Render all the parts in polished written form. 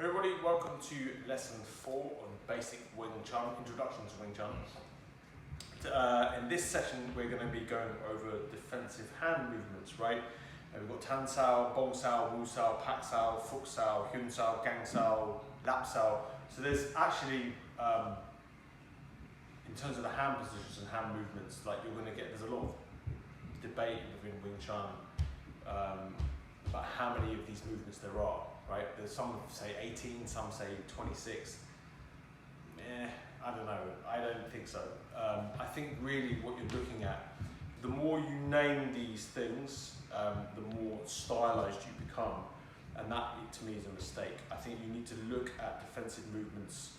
Everybody, welcome to lesson 4 on basic Wing Chun, introduction to Wing Chun. In this session, we're going to be going over defensive hand movements, right? We've got Tan Sao, Bong Sao, Wu Sao, Pak Sao, Fuk Sao, Hyun Sao, Gang Sao, Lap Sao. So there's actually, in terms of the hand positions and hand movements, like you're going to get, there's a lot of debate within Wing Chun about how many of these movements there are. Right? There's some say 18, some say 26. I don't know. I don't think so. I think really what you're looking at, the more you name these things, the more stylized you become, and that to me is a mistake. I think you need to look at defensive movements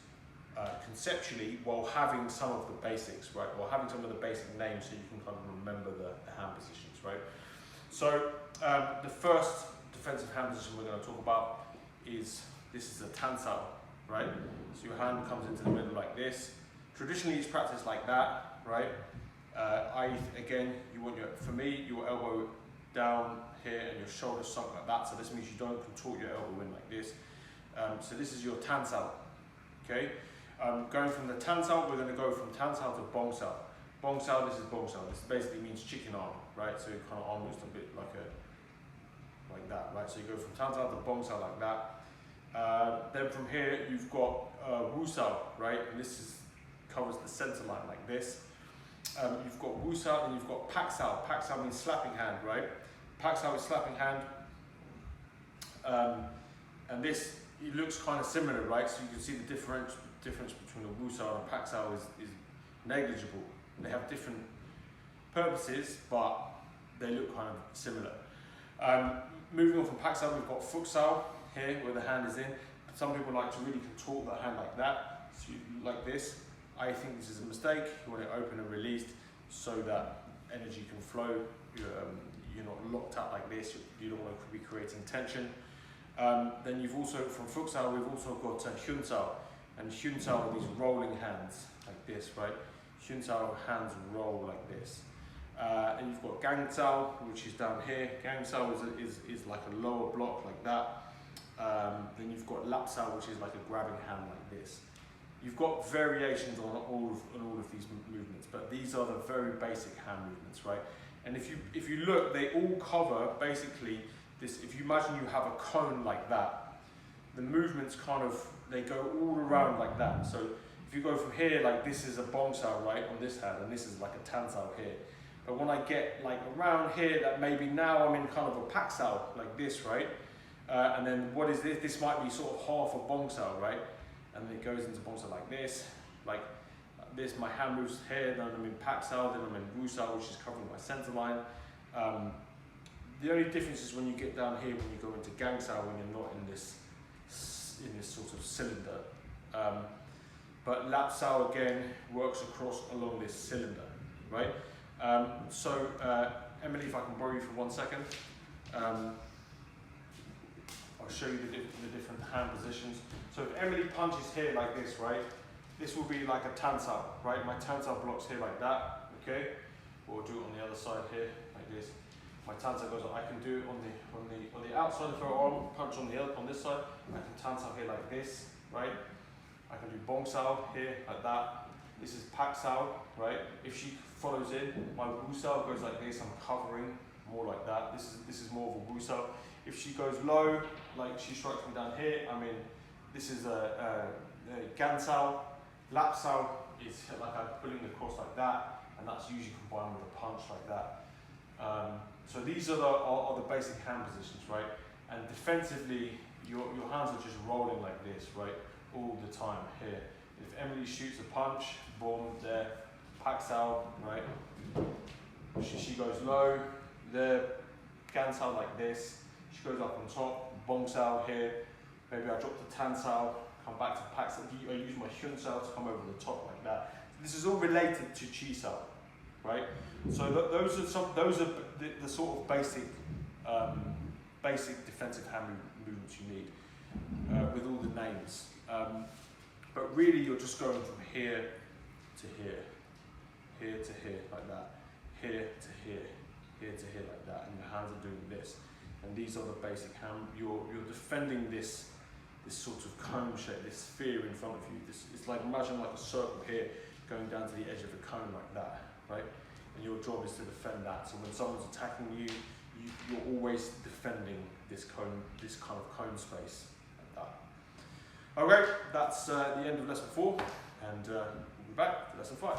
conceptually while having some of the basics, right? Or having some of the basic names so you can kind of remember the hand positions, right? So the first defensive hand position we're going to talk about is, this is a Tan Sao, right? So your hand comes into the middle like this. Traditionally it's practiced like that, right? Again, you want for me, your elbow down here and your shoulder sunk like that. So this means you don't contort your elbow in like this. So this is your Tan Sao, okay? Going from the Tan Sao, we're going to go from Tan Sao to Bong Sao. Bong Sao, this is Bong Sao. This basically means chicken arm, right? So it kind of almost a bit like that, right? So you go from Tan Sao to Bong Sao like that. Then from here you've got Wu Sao, right? And this covers the center line like this. You've got Wu Sao, and you've got Pak Sao. Pak Sao means slapping hand, right? Pak Sao is slapping hand. And this, it looks kind of similar, right? So you can see the difference between a Wu Sao and a Pak Sao is negligible. They have different purposes, but they look kind of similar. Moving on from Pak Sao, we've got Fuk Sao here, where the hand is in. Some people like to really contort the hand like that, so like this. I think this is a mistake. You want it open and released so that energy can flow. You're not locked out like this. You don't want to be creating tension. Then you've also, from Fuk Sao, we've also got Hyun Sao. And Hyun Sao are these rolling hands, like this, right? Hyun Sao hands roll like this. And you've got Gang Sao, which is down here. Gang Sao is like a lower block like that. Then you've got Lap Sao, which is like a grabbing hand like this. You've got variations on all of these movements, but these are the very basic hand movements, right? And if you look, they all cover basically this. If you imagine you have a cone like that, the movements they go all around like that. So if you go from here, like this is a Bong Sao, right, on this hand, and this is like a Tan Sao here. But when I get like around here, that maybe now I'm in kind of a Pak Sao, like this, right? And then what is this? This might be sort of half a Bong Sao, right? And then it goes into Bong Sao like this. My hand moves here, then I'm in Pak Sao, then I'm in Wu Sao, which is covering my center line. The only difference is when you get down here, when you go into Gang Sao, when you're not in this sort of cylinder. But Lap Sao again works along this cylinder, right? Emily, if I can borrow you for 1 second, I'll show you the different hand positions. So if Emily punches here like this, right, this will be like a Tan Sao, right? My Tan Sao blocks here like that, okay? We'll do it on the other side here, like this. My Tan Sao goes, I can do it on the outside of her arm, punch on this side. I can Tan Sao here like this, right? I can do Bong Sao here like that. This is Pak Sao, right? If she follows in, my Wu Sao goes like this. I'm covering more like that. This is more of a Wu Sao. If she goes low, like she strikes me down here, this is a Gan Sao. Lap Sao is like I'm pulling across like that, and that's usually combined with a punch like that. So these are the basic hand positions, right? And defensively, your hands are just rolling like this, right, all the time here. If Emily shoots a punch, boom, there, Pak Sao, right? She goes low, there, Gan Sao like this. She goes up on top, Bong Sao here. Maybe I drop the Tan Sao, come back to Pak Sao. I use my Hyun Sao to come over the top like that. This is all related to Chi Sao, right? So those are the sort of basic defensive hand movements you need with all the names. But really, you're just going from here to here, here to here like that, here to here, here to here like that, and your hands are doing this. And these are the basic hand. You're defending this this sort of cone shape, this sphere in front of you. It's like, imagine like a circle here going down to the edge of the cone like that, right? And your job is to defend that. So when someone's attacking you, you're always defending this cone, this kind of cone space like that. Okay, that's the end of lesson 4, and we'll be back to lesson 5.